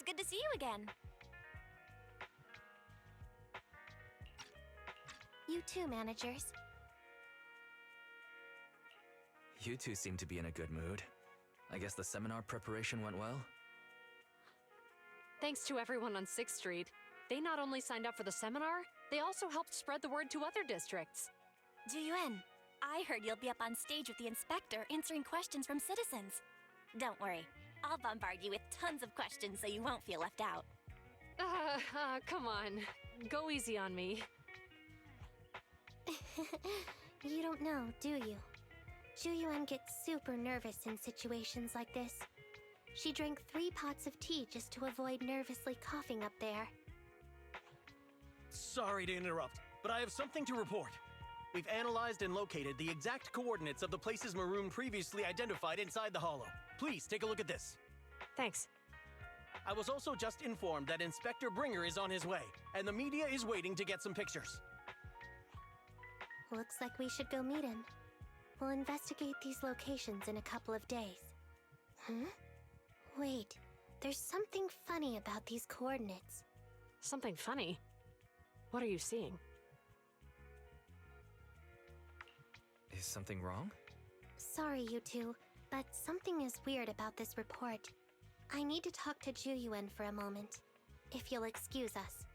good to see you again. You too, managers. You two seem to be in a good mood. I guess the seminar preparation went well? Thanks to everyone on 6th Street. They not only signed up for the seminar, they also helped spread the word to other districts. Juyuan, I heard you'll be up on stage with the inspector answering questions from citizens. Don't worry, I'll bombard you with tons of questions so you won't feel left out. Come on. Go easy on me. You don't know, do you? Juyuan gets super nervous in situations like this. She drank 3 pots of tea just to avoid nervously coughing up there. Sorry to interrupt, but I have something to report. We've analyzed and located the exact coordinates of the places Maroon previously identified inside the hollow. Please take a look at this. Thanks. I was also just informed that Inspector Bringer is on his way, and the media is waiting to get some pictures. Looks like we should go meet him. We'll investigate these locations in a couple of days. Wait, there's something funny about these coordinates. Something funny? What are you seeing? Is something wrong? Sorry, you two, but something is weird about this report. I need to talk to Juyuan for a moment, if you'll excuse us.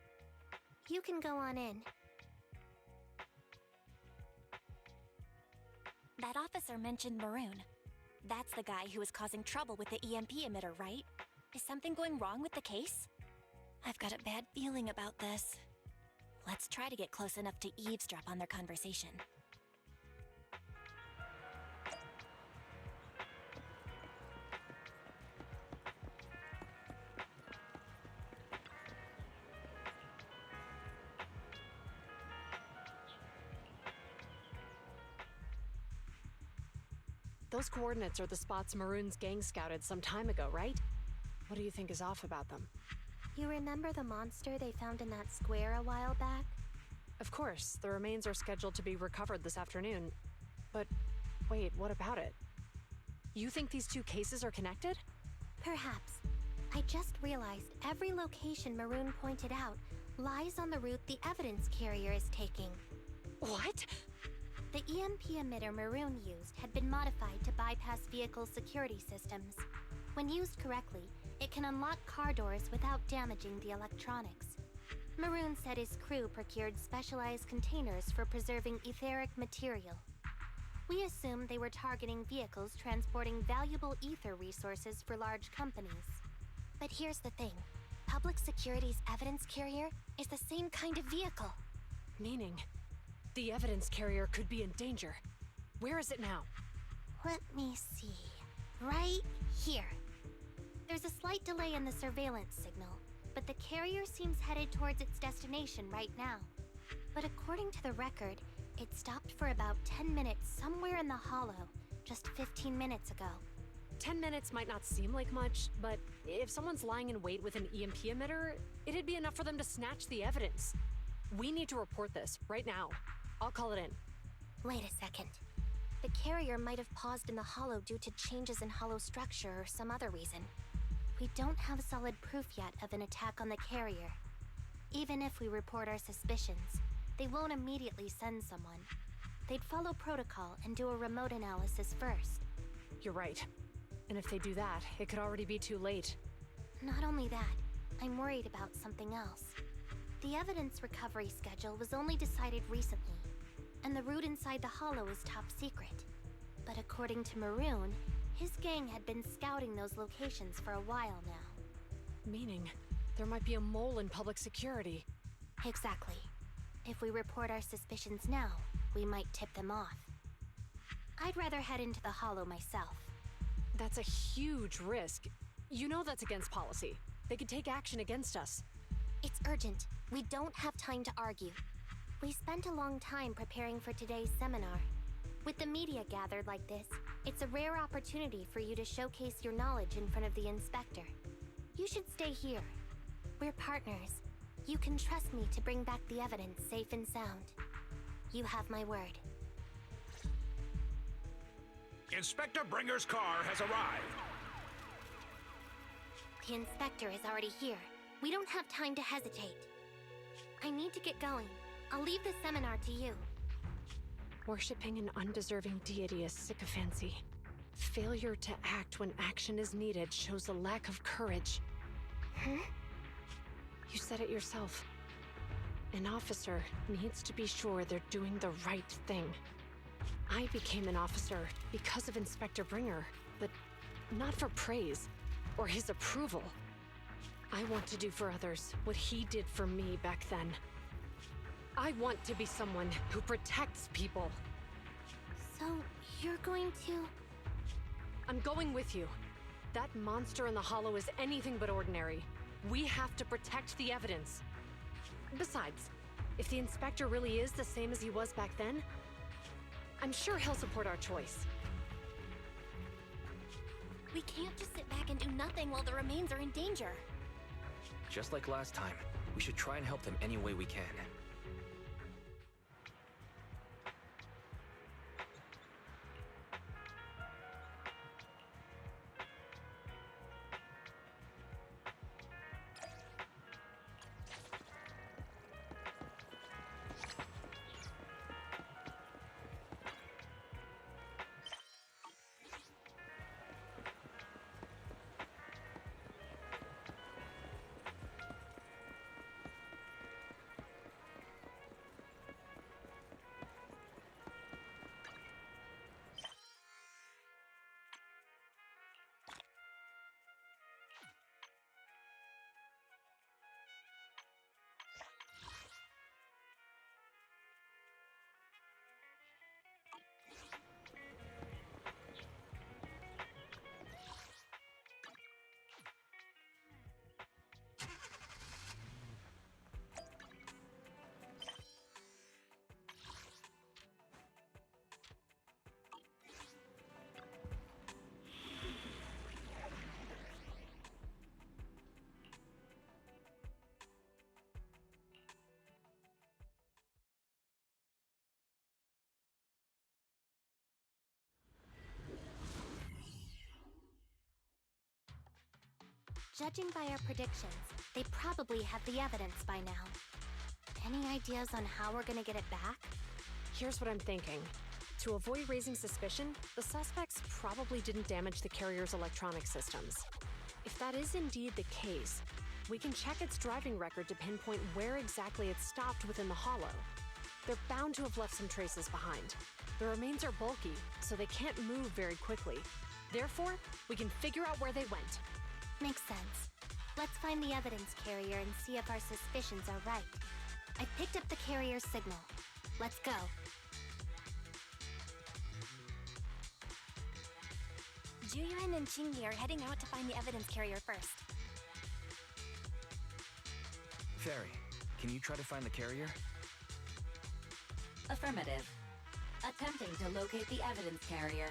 You can go on in. That officer mentioned Maroon. That's the guy who was causing trouble with the EMP emitter, right? Is something going wrong with the case? I've got a bad feeling about this. Let's try to get close enough to eavesdrop on their conversation. Those coordinates are the spots Maroon's gang scouted some time ago, right? What do you think is off about them? You remember the monster they found in that square a while back? Of course, the remains are scheduled to be recovered this afternoon. But wait, what about it? You think these two cases are connected? Perhaps. I just realized every location Maroon pointed out lies on the route the evidence carrier is taking. What? The EMP emitter Maroon used had been modified to bypass vehicle security systems. When used correctly, it can unlock car doors without damaging the electronics. Maroon said his crew procured specialized containers for preserving etheric material. We assumed they were targeting vehicles transporting valuable ether resources for large companies. But here's the thing. Public Security's evidence carrier is the same kind of vehicle. Meaning, the evidence carrier could be in danger. Where is it now? Let me see. Right here. There's a slight delay in the surveillance signal, but the carrier seems headed towards its destination right now. But according to the record, it stopped for about 10 minutes somewhere in the hollow, just 15 minutes ago. 10 minutes might not seem like much, but if someone's lying in wait with an EMP emitter, it'd be enough for them to snatch the evidence. We need to report this right now. I'll call it in. Wait a second. The carrier might have paused in the hollow due to changes in hollow structure or some other reason. We don't have solid proof yet of an attack on the carrier. Even if we report our suspicions, they won't immediately send someone. They'd follow protocol and do a remote analysis first. You're right. And if they do that, it could already be too late. Not only that, I'm worried about something else. The evidence recovery schedule was only decided recently, and the route inside the hollow is top secret. But according to Maroon, his gang had been scouting those locations for a while now. Meaning, there might be a mole in public security. Exactly. If we report our suspicions now, we might tip them off. I'd rather head into the hollow myself. That's a huge risk. You know that's against policy. They could take action against us. It's urgent. We don't have time to argue. We spent a long time preparing for today's seminar. With the media gathered like this, it's a rare opportunity for you to showcase your knowledge in front of the inspector. You should stay here. We're partners. You can trust me to bring back the evidence safe and sound. You have my word. Inspector Bringer's car has arrived. The inspector is already here. We don't have time to hesitate. I need to get going. I'll leave the seminar to you. Worshipping an undeserving deity is sycophancy. Failure to act when action is needed shows a lack of courage. Huh? You said it yourself. An officer needs to be sure they're doing the right thing. I became an officer because of Inspector Bringer, but not for praise or his approval. I want to do for others what he did for me back then. I want to be someone who protects people. So, you're going to... I'm going with you. That monster in the hollow is anything but ordinary. We have to protect the evidence. Besides, if the inspector really is the same as he was back then, I'm sure he'll support our choice. We can't just sit back and do nothing while the remains are in danger. Just like last time, we should try and help them any way we can. Judging by our predictions, they probably have the evidence by now. Any ideas on how we're gonna get it back? Here's what I'm thinking. To avoid raising suspicion, the suspects probably didn't damage the carrier's electronic systems. If that is indeed the case, we can check its driving record to pinpoint where exactly it stopped within the hollow. They're bound to have left some traces behind. The remains are bulky, so they can't move very quickly. Therefore, we can figure out where they went. Makes sense. Let's find the evidence carrier and see if our suspicions are right. I picked up the carrier's signal. Let's go. Juyuan and Qingyi are heading out to find the evidence carrier first. Fairy, can you try to find the carrier? Affirmative. Attempting to locate the evidence carrier.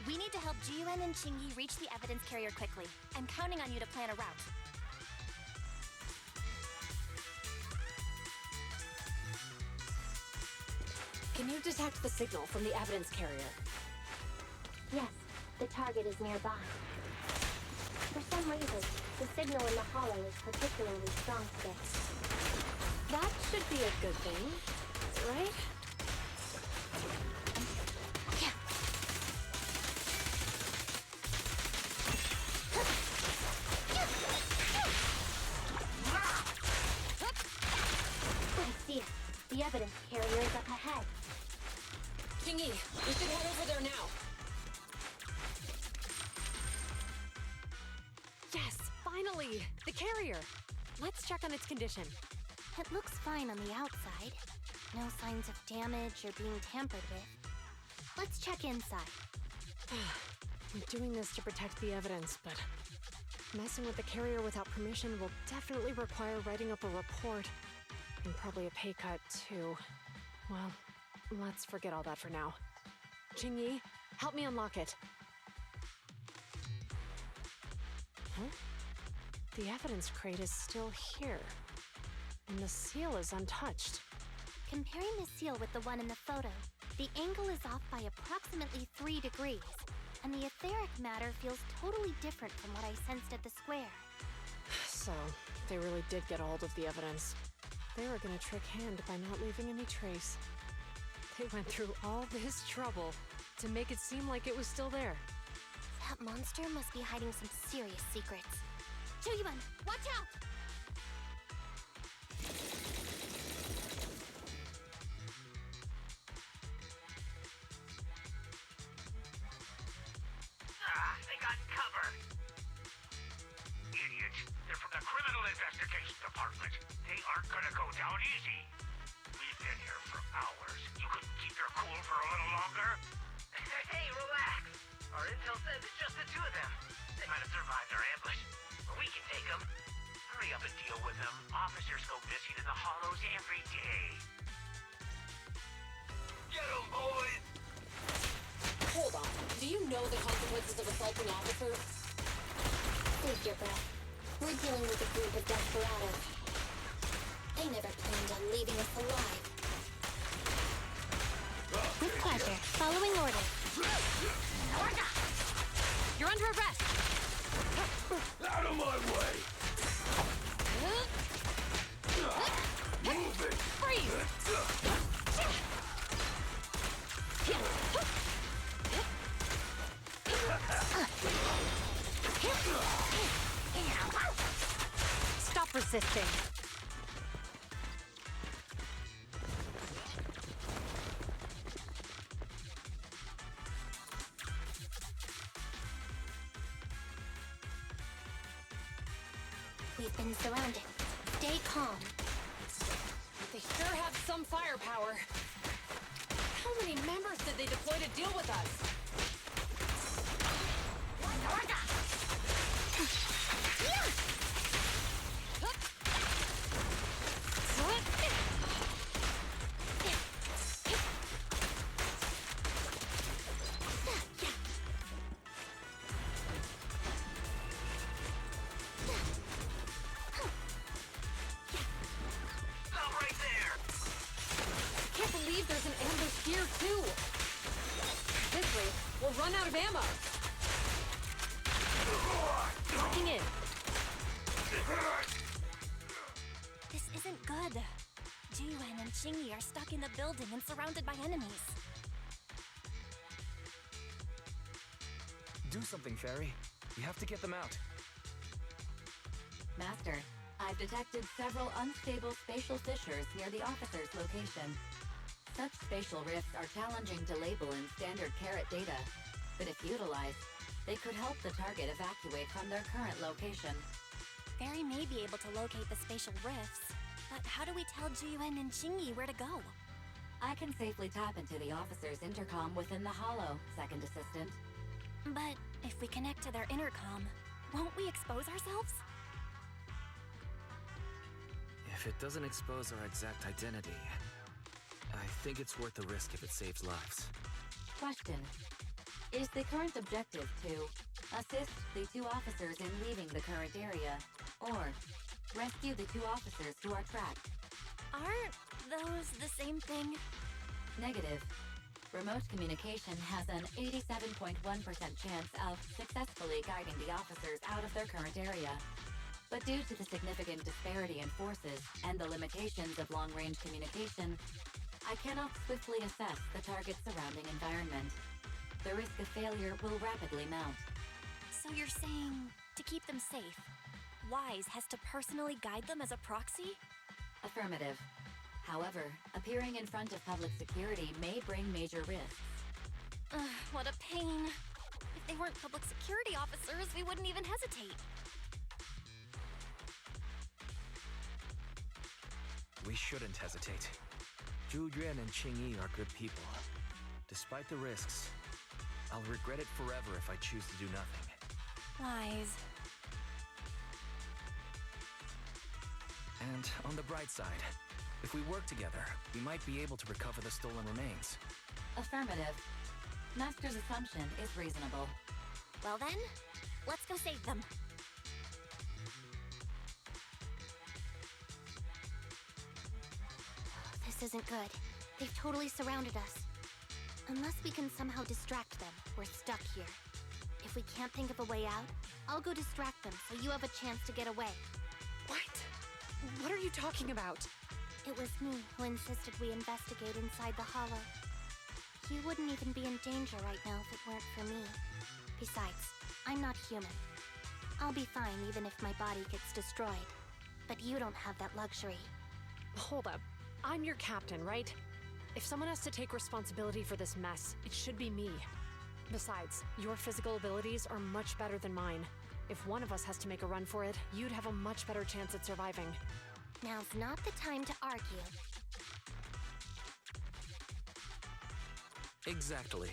We need to help Juyuan and Qingyi reach the evidence carrier quickly. I'm counting on you to plan a route. Can you detect the signal from the evidence carrier? Yes, the target is nearby. For some reason, the signal in the hollow is particularly strong today. That should be a good thing, right? The evidence carrier is up ahead. Qingyi, we should head over there now. Yes, finally! The carrier! Let's check on its condition. It looks fine on the outside. No signs of damage or being tampered with. Let's check inside. We're doing this to protect the evidence, but messing with the carrier without permission will definitely require writing up a report. And probably a pay cut, too. Well, let's forget all that for now. Qingyi, help me unlock it. Huh? The evidence crate is still here. And the seal is untouched. Comparing the seal with the one in the photo, the angle is off by approximately 3 degrees, and the etheric matter feels totally different from what I sensed at the square. So, they really did get a hold of the evidence. They were gonna trick Hand by not leaving any trace. They went through all this trouble to make it seem like it was still there. That monster must be hiding some serious secrets. Joyuan, watch out! They got cover. Idiots. They're from the Criminal Investigation Department. They aren't gonna go down easy. We've been here for hours. You couldn't keep your cool for a little longer? Hey, relax. Our intel says it's just the two of them. They might have survived our ambush, but we can take them. Hurry up and deal with them. Officers go missing in the hollows every day. Get them, boys! Hold on. Do you know the consequences of assaulting officers? Save your breath. We're dealing with a group of desperados. They never planned on leaving us alive. With pleasure. Following orders. You're under arrest! Out of my way! Move it! Freeze! Stop resisting. We've been surrounded. Stay calm. They sure have some firepower. How many members did they deploy to deal with us? Stop right there! I can't believe there's an ambush here, too. This way, we'll run out of ammo. Locking in. This isn't good. Jiyuan and Qingyi are stuck in the building and surrounded by enemies. Do something, Fairy. We have to get them out. Master, I've detected several unstable spatial fissures near the officer's location. Such spatial rifts are challenging to label in standard carat data, but if utilized, they could help the target evacuate from their current location. Fairy may be able to locate the spatial rifts, but how do we tell Jiyuan and Qingyi where to go? I can safely tap into the officer's intercom within the hollow, Second Assistant. But if we connect to their intercom, won't we expose ourselves? If it doesn't expose our exact identity, I think it's worth the risk if it saves lives. Question. Is the current objective to assist the two officers in leaving the current area, or rescue the two officers who are trapped? Aren't those the same thing? Negative. Remote communication has an 87.1% chance of successfully guiding the officers out of their current area. But due to the significant disparity in forces and the limitations of long-range communication, I cannot swiftly assess the target's surrounding environment. The risk of failure will rapidly mount. So you're saying to keep them safe, Wise has to personally guide them as a proxy? Affirmative. However, appearing in front of public security may bring major risks. What a pain. If they weren't public security officers, we wouldn't even hesitate. We shouldn't hesitate. Zhu Yuan and Qingyi are good people. Despite the risks, I'll regret it forever if I choose to do nothing. Wise. And on the bright side, if we work together, we might be able to recover the stolen remains. Affirmative. Master's assumption is reasonable. Well then, let's go save them. This isn't good. They've totally surrounded us. Unless we can somehow distract them, we're stuck here. If we can't think of a way out, I'll go distract them so you have a chance to get away. What are you talking about? It was me who insisted we investigate inside the Hollow. You wouldn't even be in danger right now if it weren't for me. Besides, I'm not human. I'll be fine even if my body gets destroyed. But you don't have that luxury. Hold up. I'm your captain, right? If someone has to take responsibility for this mess, it should be me. Besides, your physical abilities are much better than mine. If one of us has to make a run for it, you'd have a much better chance at surviving. Now's not the time to argue. Exactly.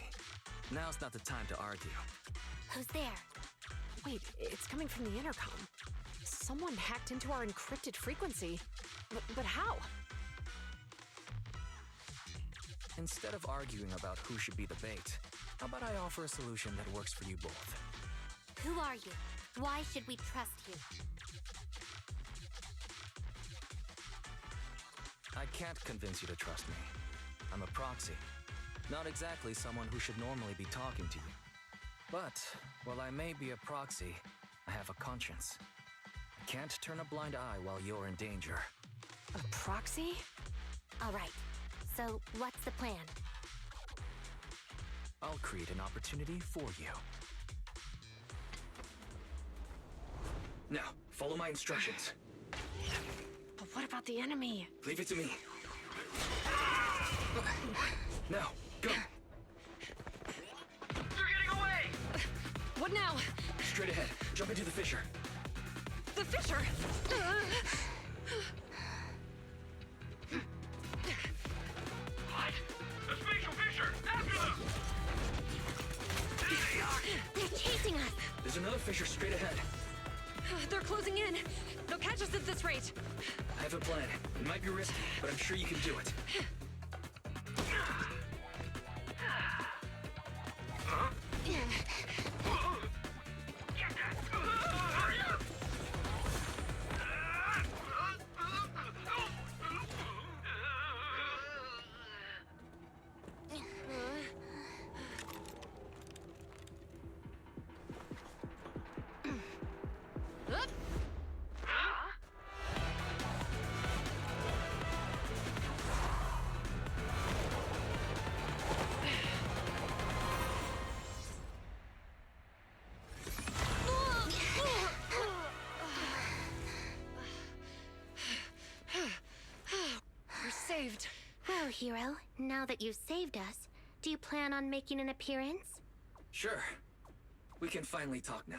Now's not the time to argue. Who's there? Wait, it's coming from the intercom. Someone hacked into our encrypted frequency. But how? Instead of arguing about who should be the bait, how about I offer a solution that works for you both? Who are you? Why should we trust you? I can't convince you to trust me. I'm a proxy. Not exactly someone who should normally be talking to you. But, while I may be a proxy, I have a conscience. I can't turn a blind eye while you're in danger. A proxy? All right. So, what's the plan? I'll create an opportunity for you. Now, follow my instructions. But what about the enemy? Leave it to me. Now, go! They're getting away! What now? Straight ahead. Jump into the fissure. The fissure! What? The spatial fissure! After them! There they are! They're chasing us! There's another fissure straight ahead. They're closing in. They'll catch us at this rate. I have a plan. It might be risky, but I'm sure you can do it. Get that! Hurry up! We're saved. Well, hero, now that you've saved us, do you plan on making an appearance? Sure. We can finally talk now.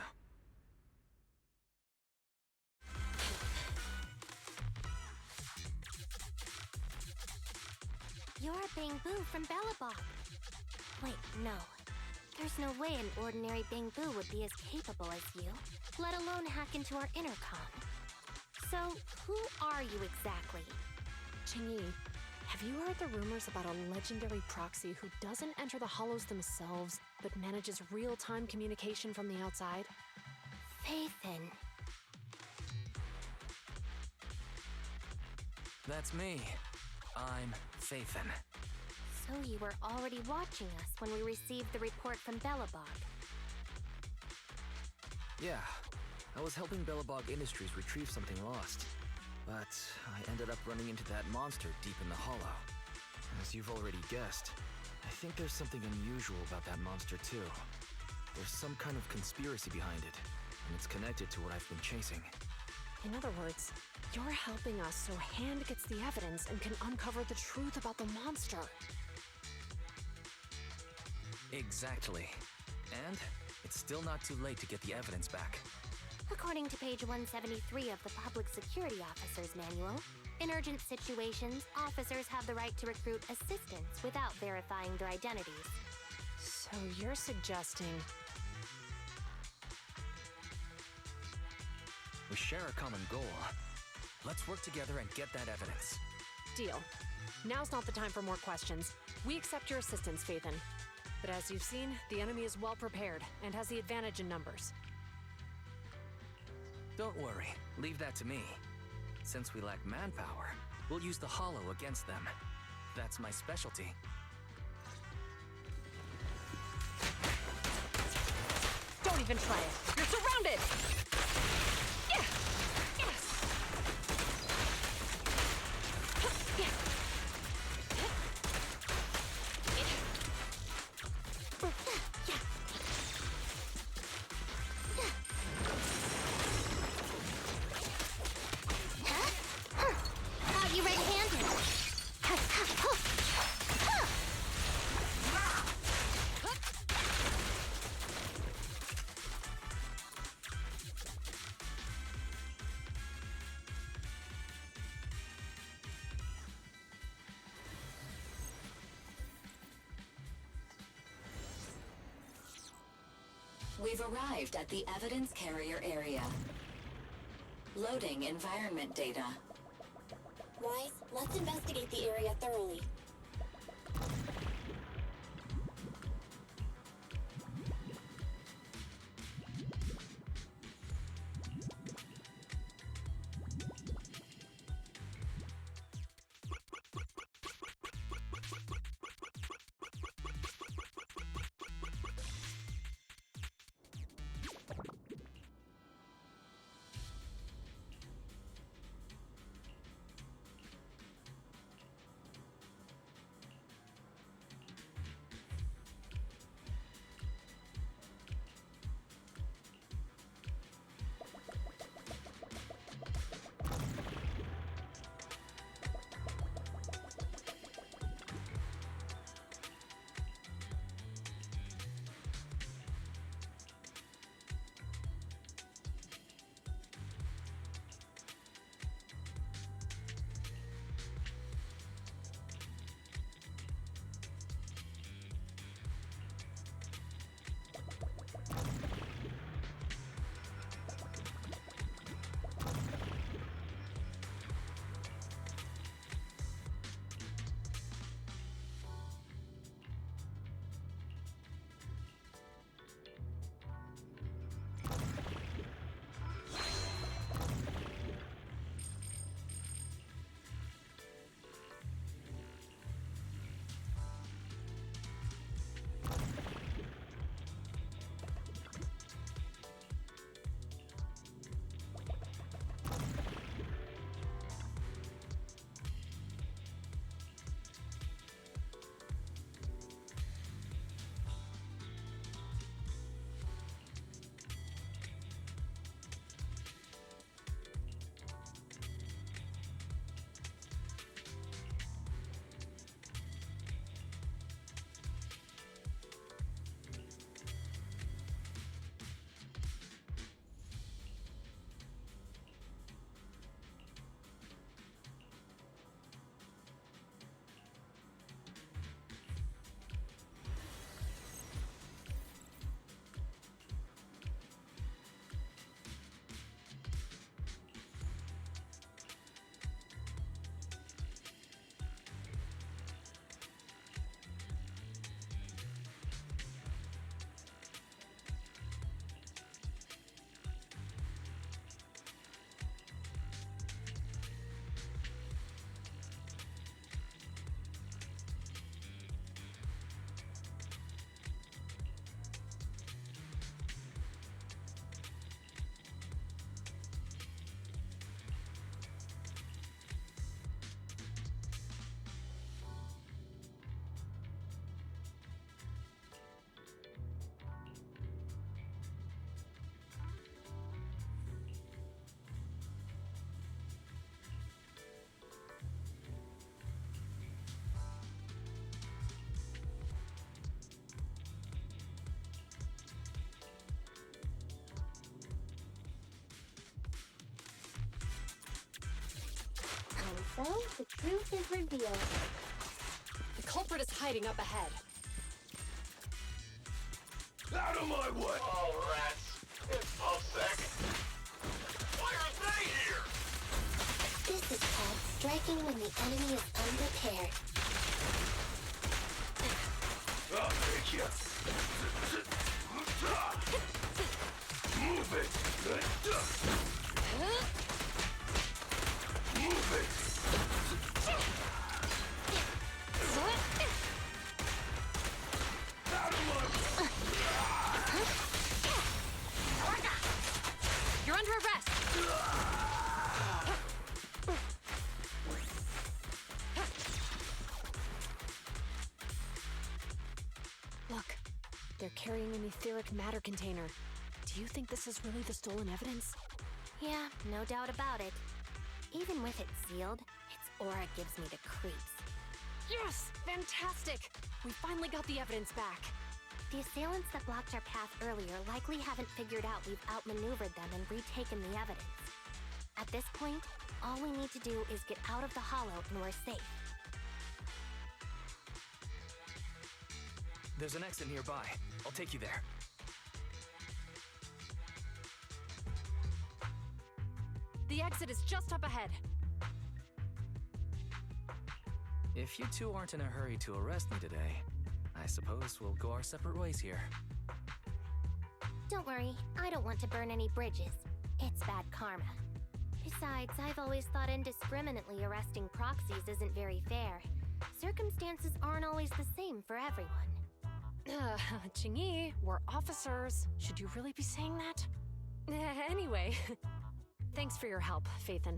You're Bangbu from Bellabog. Wait, no. There's no way an ordinary Bangbu would be as capable as you, let alone hack into our intercom. So, who are you exactly? Qingyi, have you heard the rumors about a legendary proxy who doesn't enter the hollows themselves, but manages real-time communication from the outside? Faithin. That's me. I'm Faithin. So you were already watching us when we received the report from Bellabog. Yeah. I was helping Bellabog Industries retrieve something lost. But I ended up running into that monster deep in the hollow. As you've already guessed, I think there's something unusual about that monster too. There's some kind of conspiracy behind it, and it's connected to what I've been chasing. In other words, you're helping us so Hand gets the evidence and can uncover the truth about the monster. Exactly. And it's still not too late to get the evidence back. According to page 173 of the Public Security Officer's Manual, in urgent situations, officers have the right to recruit assistants without verifying their identities. So you're suggesting... We share a common goal. Let's work together and get that evidence. Deal. Now's not the time for more questions. We accept your assistance, Faithin. But as you've seen, the enemy is well prepared and has the advantage in numbers. Don't worry, leave that to me. Since we lack manpower, we'll use the hollow against them. That's my specialty. Don't even try it. You're surrounded! Yeah! Yes! We've arrived at the evidence carrier area. Loading environment data. Wise, let's investigate the area thoroughly. So, the truth is revealed. The culprit is hiding up ahead. Out of my way! Oh, rats! It's Pulsec! Why are they here? This is called striking when the enemy is unprepared. I'll take you. Move it! Move it! Out of my... You're under arrest! Look, they're carrying an etheric matter container. Do you think this is really the stolen evidence? Yeah, no doubt about it. Even with it sealed, its aura gives me the creeps. Yes! Fantastic! We finally got the evidence back. The assailants that blocked our path earlier likely haven't figured out we've outmaneuvered them and retaken the evidence. At this point, all we need to do is get out of the hollow and we're safe. There's an exit nearby. I'll take you there. exit is just up ahead. If you two aren't in a hurry to arrest me today, I suppose we'll go our separate ways here. Don't worry, I don't want to burn any bridges. It's bad karma. Besides, I've always thought indiscriminately arresting proxies isn't very fair. Circumstances aren't always the same for everyone. Jingyi, we're officers. Should you really be saying that? Anyway, thanks for your help, Phaethon.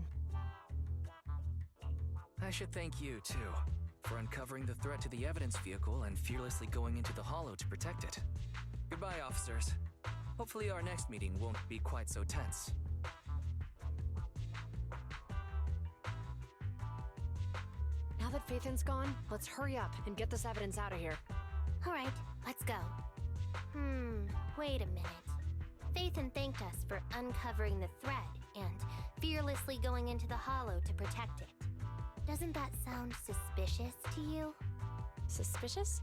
I should thank you, too, for uncovering the threat to the evidence vehicle and fearlessly going into the Hollow to protect it. Goodbye, officers. Hopefully our next meeting won't be quite so tense. Now that Phaethon's gone, let's hurry up and get this evidence out of here. Alright, let's go. Wait a minute. Phaethon thanked us for uncovering the threat and fearlessly going into the Hollow to protect it. Doesn't that sound suspicious to you? Suspicious?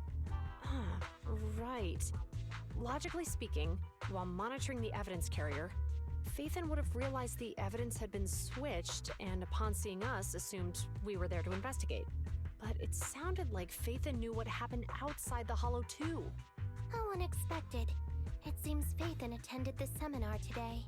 Right. Logically speaking, while monitoring the evidence carrier, Phaethon would have realized the evidence had been switched and upon seeing us assumed we were there to investigate. But it sounded like Phaethon knew what happened outside the Hollow too. How unexpected. It seems Phaethon attended the seminar today.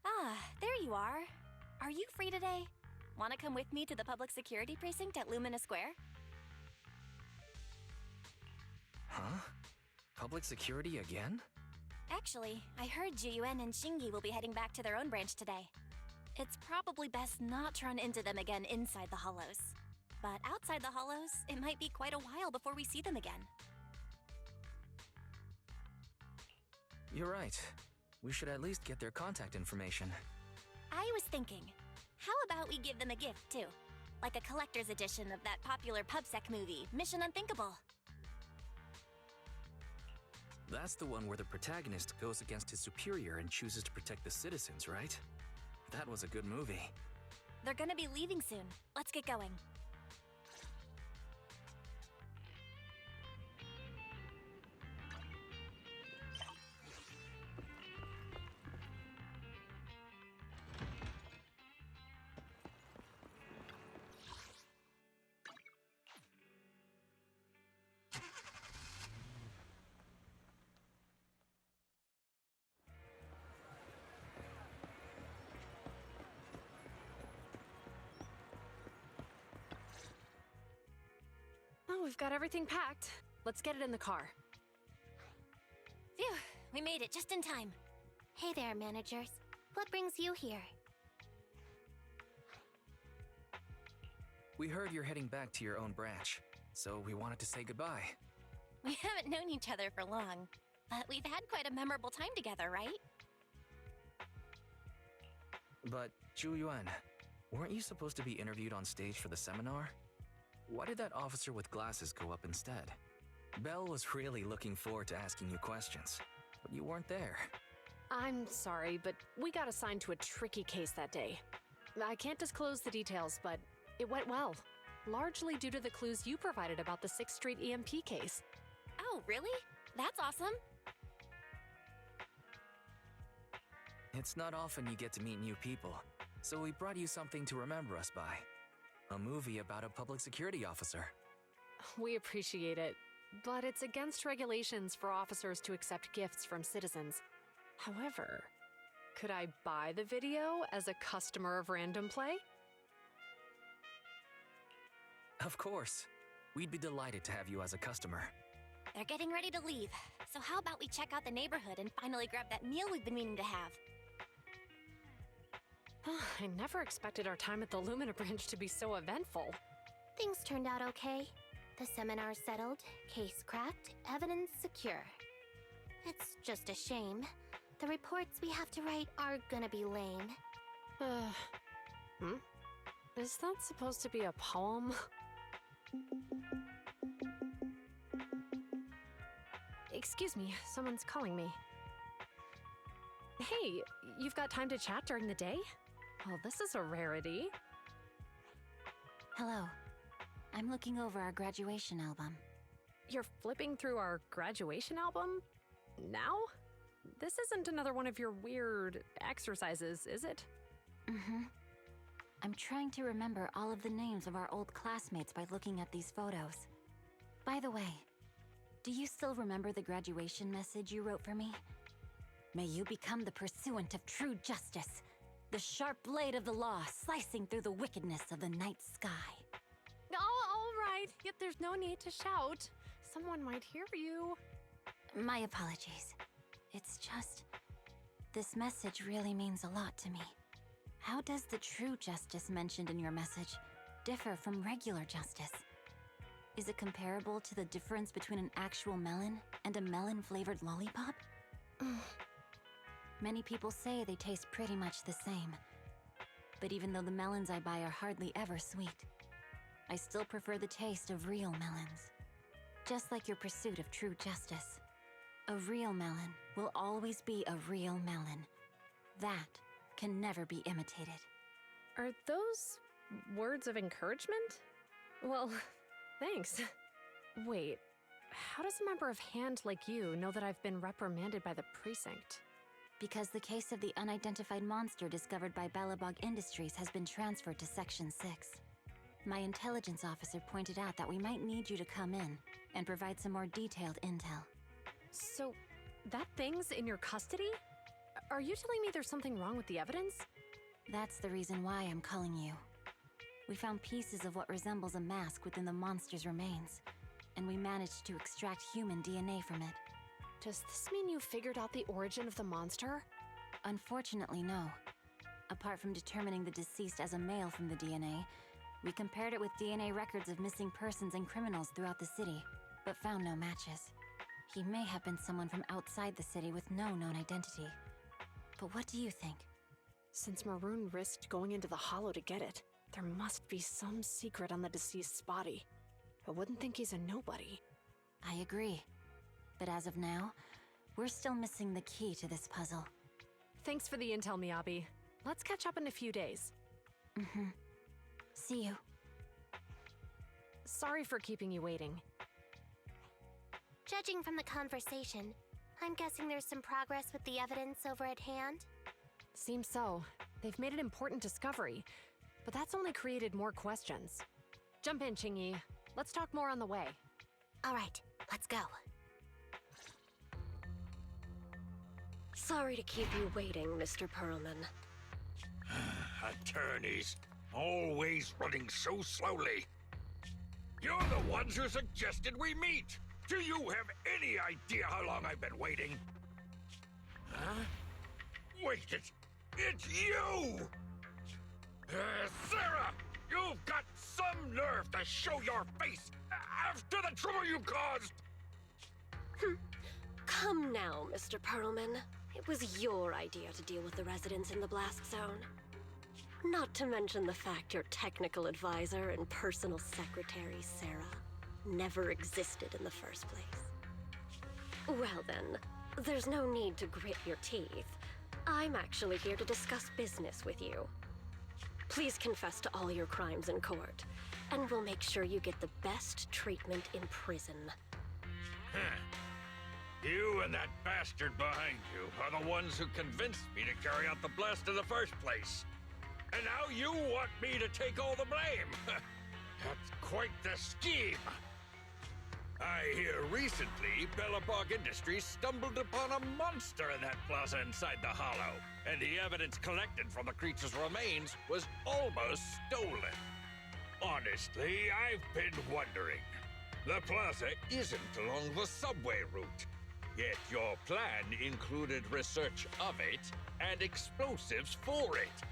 Ah, there you are. Are you free today? Want to come with me to the public security precinct at Lumina Square? Huh? Public security again? Actually, I heard Juyuan and Shingi will be heading back to their own branch today. It's probably best not to run into them again inside the Hollows. But outside the Hollows, it might be quite a while before we see them again. You're right. We should at least get their contact information. I was thinking, how about we give them a gift, too? Like a collector's edition of that popular PubSec movie, Mission Unthinkable. That's the one where the protagonist goes against his superior and chooses to protect the citizens, right? That was a good movie. They're gonna be leaving soon. Let's get going. Oh, we've got everything packed. Let's get it in the car. Phew, we made it just in time. Hey there, managers. What brings you here? We heard you're heading back to your own branch, so we wanted to say goodbye. We haven't known each other for long, but we've had quite a memorable time together, right? But, Zhu weren't you supposed to be interviewed on stage for the seminar? Why did that officer with glasses go up instead? Belle was really looking forward to asking you questions, but you weren't there. I'm sorry, but we got assigned to a tricky case that day. I can't disclose the details, but it went well. Largely due to the clues you provided about the 6th Street EMP case. Oh, really? That's awesome. It's not often you get to meet new people, so we brought you something to remember us by. A movie about a public security officer. We appreciate it, but it's against regulations for officers to accept gifts from citizens. However, could I buy the video as a customer of Random Play? Of course. We'd be delighted to have you as a customer. They're getting ready to leave, so how about we check out the neighborhood and finally grab that meal we've been meaning to have? I never expected our time at the Lumina branch to be so eventful. Things turned out okay. The seminar settled, case cracked, evidence secure. It's just a shame. The reports we have to write are gonna be lame. Is that supposed to be a poem? Excuse me, someone's calling me. Hey, you've got time to chat during the day? Well, this is a rarity. Hello. I'm looking over our graduation album. You're flipping through our graduation album? Now? This isn't another one of your weird exercises, is it? Mm-hmm. I'm trying to remember all of the names of our old classmates by looking at these photos. By the way, do you still remember the graduation message you wrote for me? May you become the pursuant of true justice, the sharp blade of the law slicing through the wickedness of the night sky. Oh, all right. Yet there's no need to shout. Someone might hear you. My apologies. It's just, this message really means a lot to me. How does the true justice mentioned in your message differ from regular justice? Is it comparable to the difference between an actual melon and a melon-flavored lollipop? Many people say they taste pretty much the same. But even though the melons I buy are hardly ever sweet, I still prefer the taste of real melons. Just like your pursuit of true justice. A real melon will always be a real melon. That can never be imitated. Are those words of encouragement? Well, thanks. Wait, how does a member of Hand like you know that I've been reprimanded by the precinct? Because the case of the unidentified monster discovered by Belobog Industries has been transferred to Section 6. My intelligence officer pointed out that we might need you to come in and provide some more detailed intel. So, that thing's in your custody? Are you telling me there's something wrong with the evidence? That's the reason why I'm calling you. We found pieces of what resembles a mask within the monster's remains, and we managed to extract human DNA from it. Does this mean you figured out the origin of the monster? Unfortunately, no. Apart from determining the deceased as a male from the DNA, we compared it with DNA records of missing persons and criminals throughout the city, but found no matches. He may have been someone from outside the city with no known identity. But what do you think? Since Maroon risked going into the Hollow to get it, there must be some secret on the deceased's body. I wouldn't think he's a nobody. I agree. But as of now, we're still missing the key to this puzzle. Thanks for the intel, Miyabi. Let's catch up in a few days. Mm-hmm. See you. Sorry for keeping you waiting. Judging from the conversation, I'm guessing there's some progress with the evidence over at Hand? Seems so. They've made an important discovery, but that's only created more questions. Jump in, Qingyi. Let's talk more on the way. All right, let's go. Sorry to keep you waiting, Mr. Perlman. Attorneys, always running so slowly. You're the ones who suggested we meet. Do you have any idea how long I've been waiting? Huh? Wait, it's you! Sarah! You've got some nerve to show your face after the trouble you caused! Come now, Mr. Perlman. It was your idea to deal with the residents in the blast zone. Not to mention the fact your technical advisor and personal secretary, Sarah, never existed in the first place. Well then, there's no need to grit your teeth. I'm actually here to discuss business with you. Please confess to all your crimes in court, and we'll make sure you get the best treatment in prison. You and that bastard behind you are the ones who convinced me to carry out the blast in the first place. And now you want me to take all the blame. That's quite the scheme. I hear recently, Belobog Industries stumbled upon a monster in that plaza inside the Hollow, and the evidence collected from the creature's remains was almost stolen. Honestly, I've been wondering. The plaza isn't along the subway route, yet your plan included research of it and explosives for it.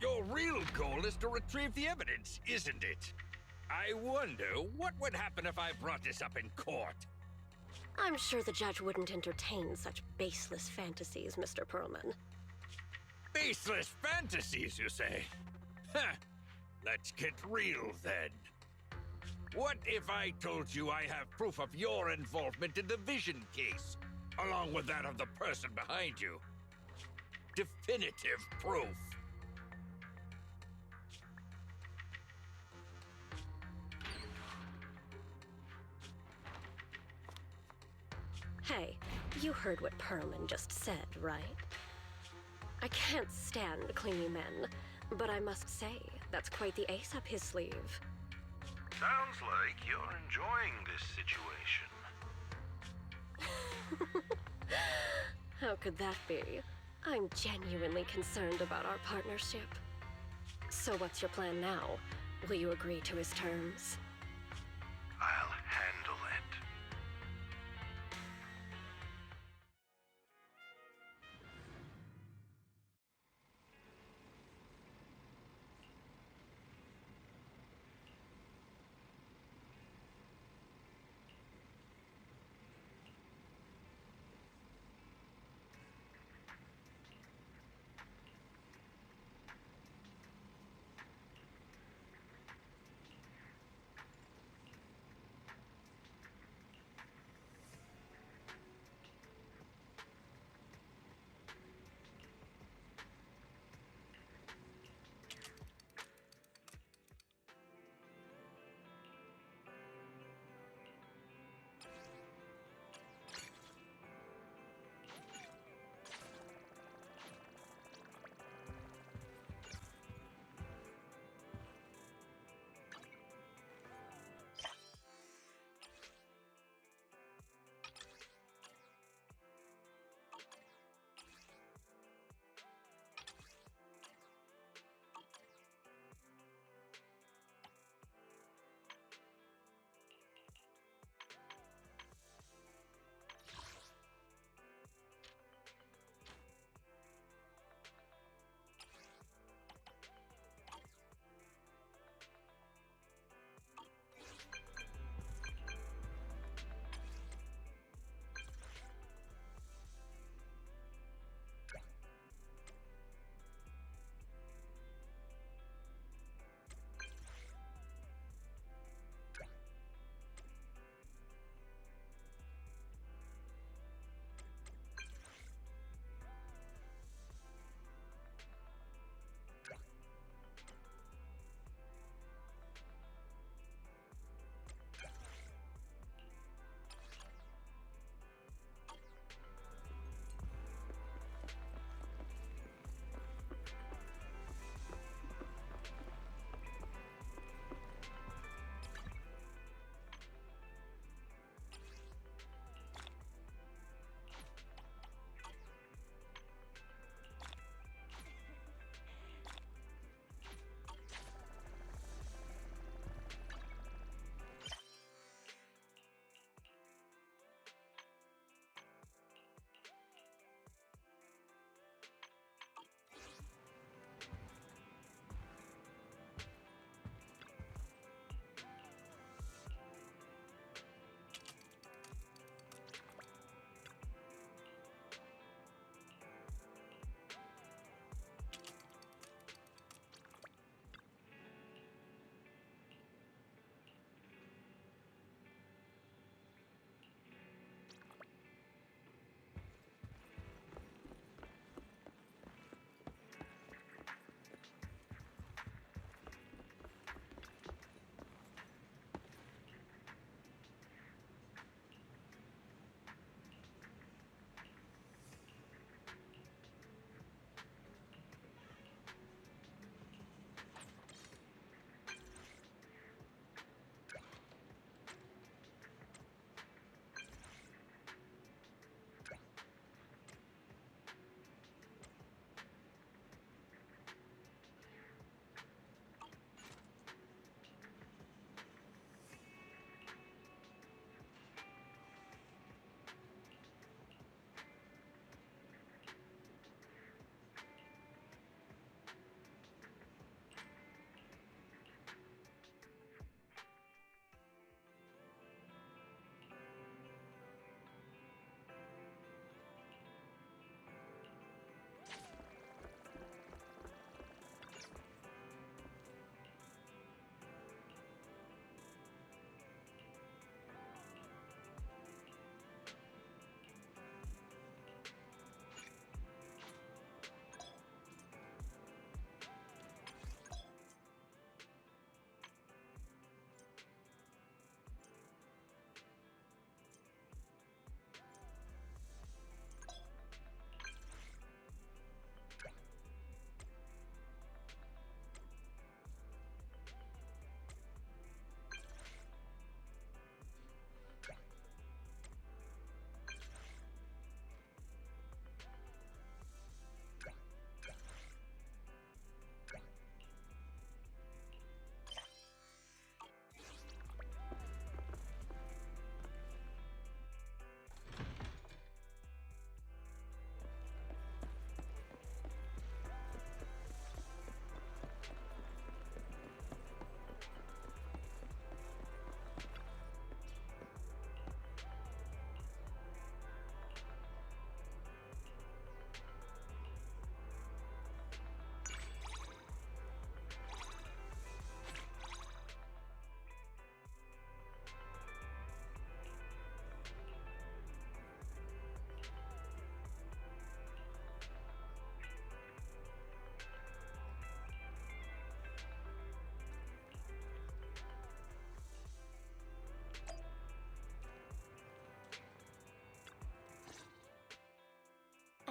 Your real goal is to retrieve the evidence, isn't it? I wonder what would happen if I brought this up in court. I'm sure the judge wouldn't entertain such baseless fantasies, Mr. Perlman. Baseless fantasies, you say? Huh. Let's get real, then. What if I told you I have proof of your involvement in the Vision case, along with that of the person behind you? definitive proof. Hey, you heard what Perlman just said, right? I can't stand clingy men, but I must say, that's quite the ace up his sleeve. Sounds like you're enjoying this situation. How could that be? I'm genuinely concerned about our partnership. So what's your plan now? Will you agree to his terms? I'll handle it.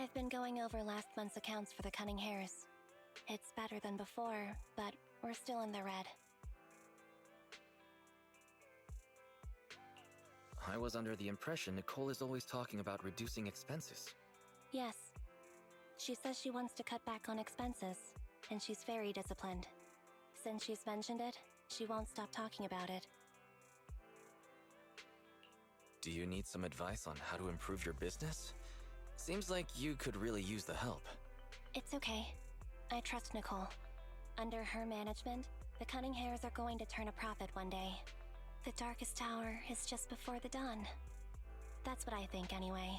I've been going over last month's accounts for the Cunning Hares. It's better than before, but we're still in the red. I was under the impression Nicole is always talking about reducing expenses. Yes. She says she wants to cut back on expenses, and she's very disciplined. Since she's mentioned it, she won't stop talking about it. Do you need some advice on how to improve your business? Seems like you could really use the help. It's okay. I trust Nicole. Under her management, the Cunning Hares are going to turn a profit one day. The darkest hour is just before the dawn. That's what I think anyway.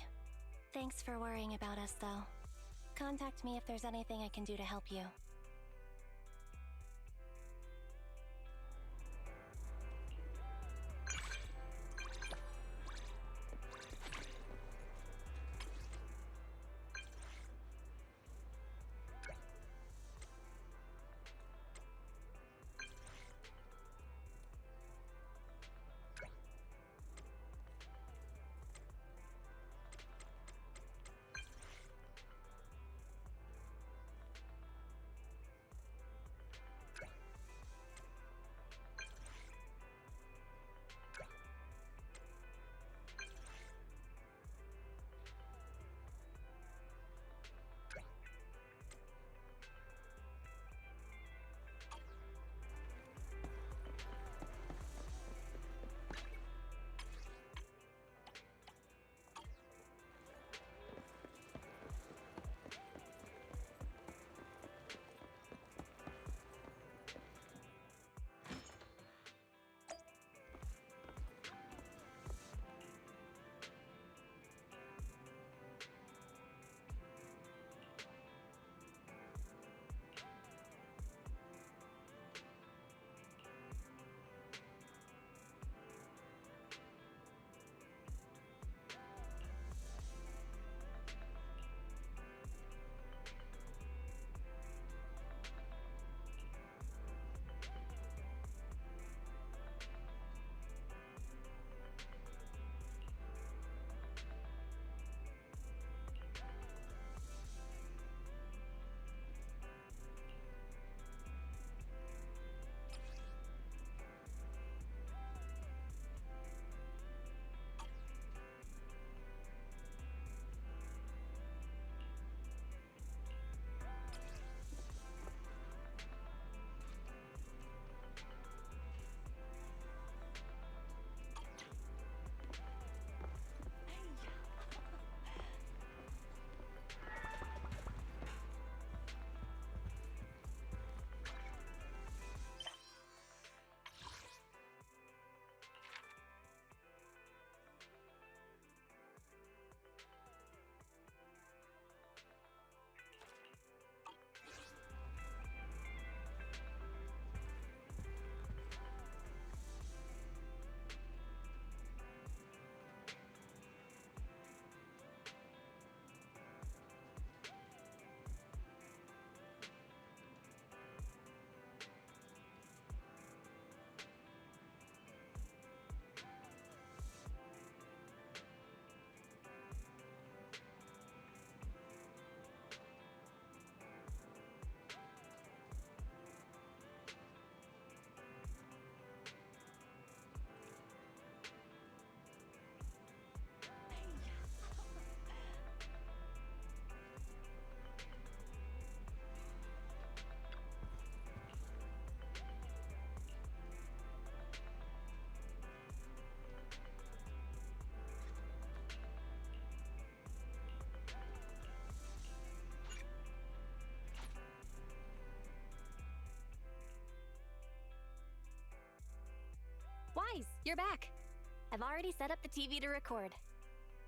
Thanks for worrying about us, though. Contact me if there's anything I can do to help you. Wise, you're back. I've already set up the TV to record.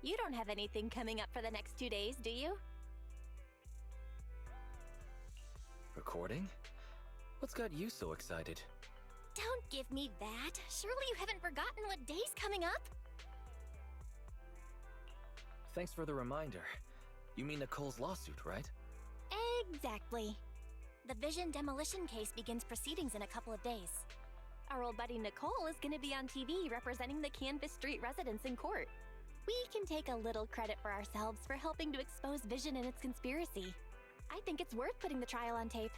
You don't have anything coming up for the next 2 days, do you? Recording? What's got you so excited? Don't give me that. Surely you haven't forgotten what day's coming up? Thanks for the reminder. You mean Nicole's lawsuit, right? Exactly. The Vision demolition case begins proceedings in a couple of days. Our old buddy Nicole is going to be on TV representing the Canvas Street residents in court. We can take a little credit for ourselves for helping to expose Vision and its conspiracy. I think it's worth putting the trial on tape.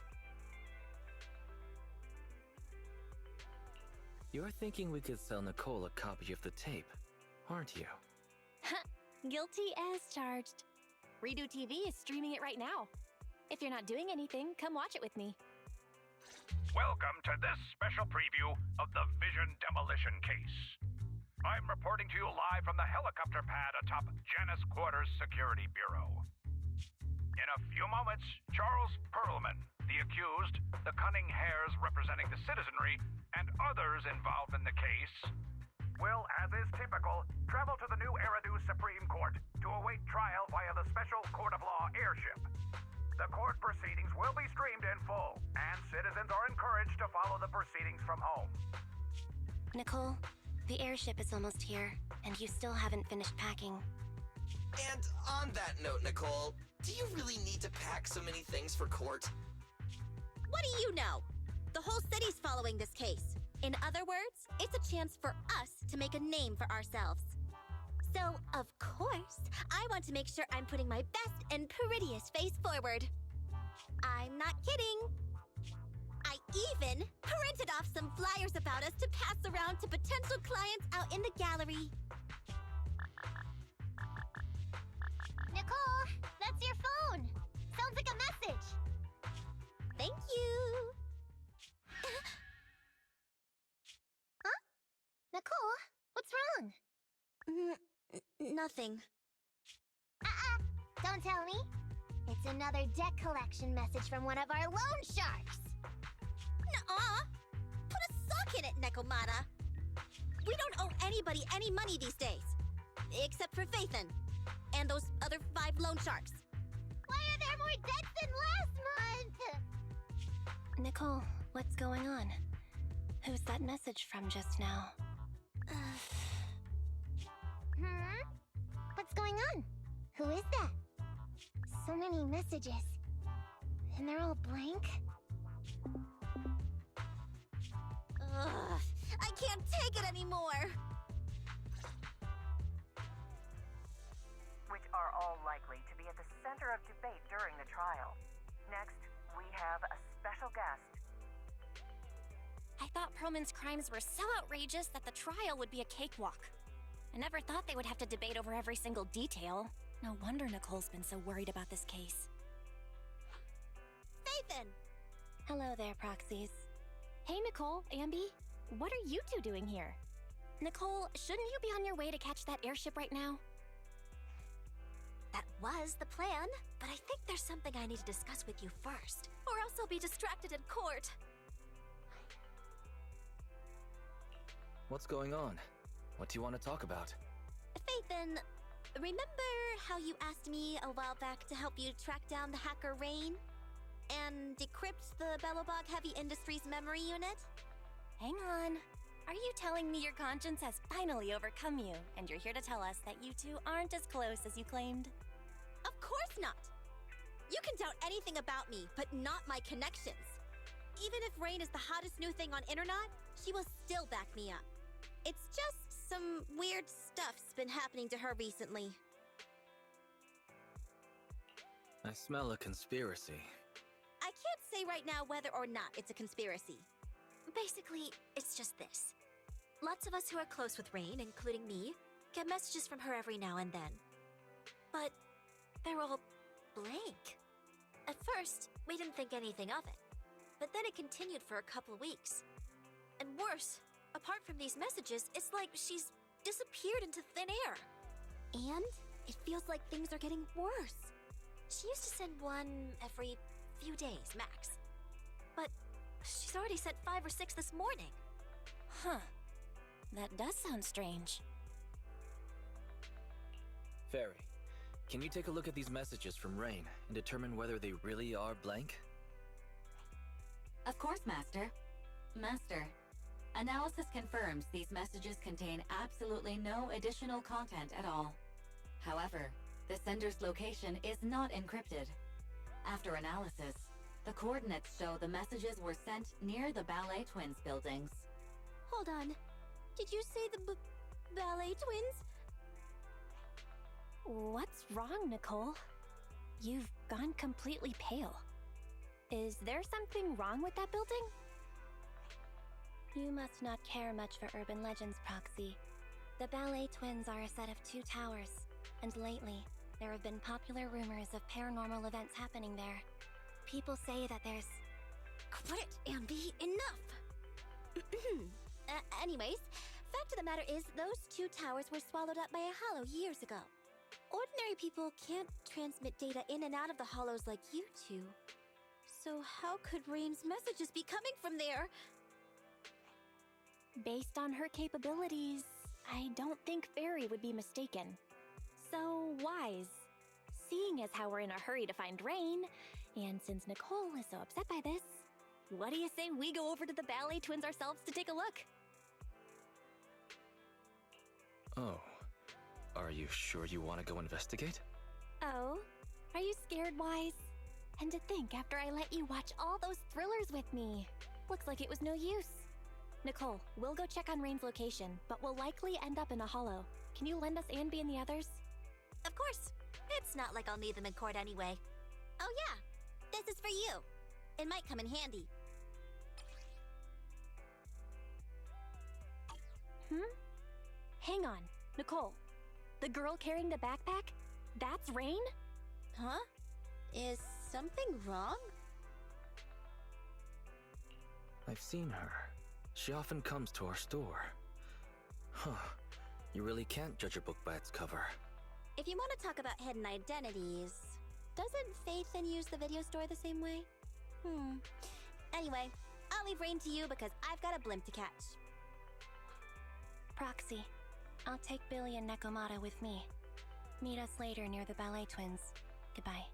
You're thinking we could sell Nicole a copy of the tape, aren't you? Guilty as charged. Redo TV is streaming it right now. If you're not doing anything, come watch it with me. Welcome to this special preview of the Vision demolition case. I'm reporting to you live from the helicopter pad atop Janus Quarters Security Bureau. In a few moments, Charles Perlman, the accused, the cunning hares representing the citizenry, and others involved in the case, will, as is typical, travel to the new Eridu Supreme Court to await trial via the Special Court of Law airship. The court proceedings will be streamed in full, and citizens are encouraged to follow the proceedings from home. Nicole, the airship is almost here, and you still haven't finished packing. And on that note, Nicole, do you really need to pack so many things for court? What do you know? The whole city's following this case. In other words, it's a chance for us to make a name for ourselves. So, of course, I want to make sure I'm putting my best and prettiest face forward. I'm not kidding. I even printed off some flyers about us to pass around to potential clients out in the gallery. Nicole, that's your phone. Sounds like a message. Thank you. Huh? Nicole, what's wrong? Nothing. Don't tell me. It's another debt collection message from one of our loan sharks. Nuh-uh. Put a sock in it, Nekomata. We don't owe anybody any money these days. Except for Faithin. And those other 5 loan sharks. Why are there more debts than last month? Nicole, what's going on? Who's that message from just now? What's going on? Who is that? So many messages. And they're all blank? Ugh, I can't take it anymore. Which are all likely to be at the center of debate during the trial. Next, we have a special guest. I thought Perlman's crimes were so outrageous that the trial would be a cakewalk. I never thought they would have to debate over every single detail. No wonder Nicole's been so worried about this case. Faithin! Hello there, Proxies. Hey, Nicole, Ambi. What are you two doing here? Nicole, shouldn't you be on your way to catch that airship right now? That was the plan, but I think there's something I need to discuss with you first, or else I'll be distracted in court. What's going on? What do you want to talk about? Faithin, remember how you asked me a while back to help you track down the hacker Rain? And decrypt the Belobog Heavy Industries memory unit? Hang on. Are you telling me your conscience has finally overcome you, and you're here to tell us that you two aren't as close as you claimed? Of course not! You can doubt anything about me, but not my connections. Even if Rain is the hottest new thing on internet, she will still back me up. It's just some weird stuff's been happening to her recently. I smell a conspiracy. I can't say right now whether or not it's a conspiracy. Basically, it's just this. Lots of us who are close with Rain, including me, get messages from her every now and then. But they're all blank. At first, we didn't think anything of it. But then it continued for a couple weeks. And worse, apart from these messages, it's like she's disappeared into thin air. And it feels like things are getting worse. She used to send one every few days, max. But she's already sent 5 or 6 this morning. Huh. That does sound strange. Fairy, can you take a look at these messages from Rain and determine whether they really are blank? Of course, Master. Master, analysis confirms these messages contain absolutely no additional content at all. However, the sender's location is not encrypted. After analysis, the coordinates show the messages were sent near the Ballet Twins buildings. Hold on. Did you say the Ballet Twins? What's wrong, Nicole? You've gone completely pale. Is there something wrong with that building? You must not care much for urban legends, Proxy. The Ballet Twins are a set of 2 towers, and lately, there have been popular rumors of paranormal events happening there. People say that there's... Quit, Ambi, enough! Anyways, fact of the matter is, those 2 towers were swallowed up by a hollow years ago. Ordinary people can't transmit data in and out of the hollows like you two. So how could Rain's messages be coming from there? Based on her capabilities, I don't think Fairy would be mistaken. So, Wise, seeing as how we're in a hurry to find Rain, and since Nicole is so upset by this, what do you say we go over to the Ballet Twins ourselves to take a look? Oh. Are you sure you want to go investigate? Oh? Are you scared, Wise? And to think after I let you watch all those thrillers with me. Looks like it was no use. Nicole, we'll go check on Rain's location, but we'll likely end up in a hollow. Can you lend us Anby and the others? Of course. It's not like I'll need them in court anyway. Oh yeah, this is for you. It might come in handy. Hang on, Nicole. The girl carrying the backpack? That's Rain? Huh? Is something wrong? I've seen her. She often comes to our store. Huh. You really can't judge a book by its cover. If you want to talk about hidden identities, doesn't Faith and use the video store the same way? Anyway, I'll leave Rain to you because I've got a blimp to catch. Proxy, I'll take Billy and Nekomata with me. Meet us later near the Ballet Twins. Goodbye.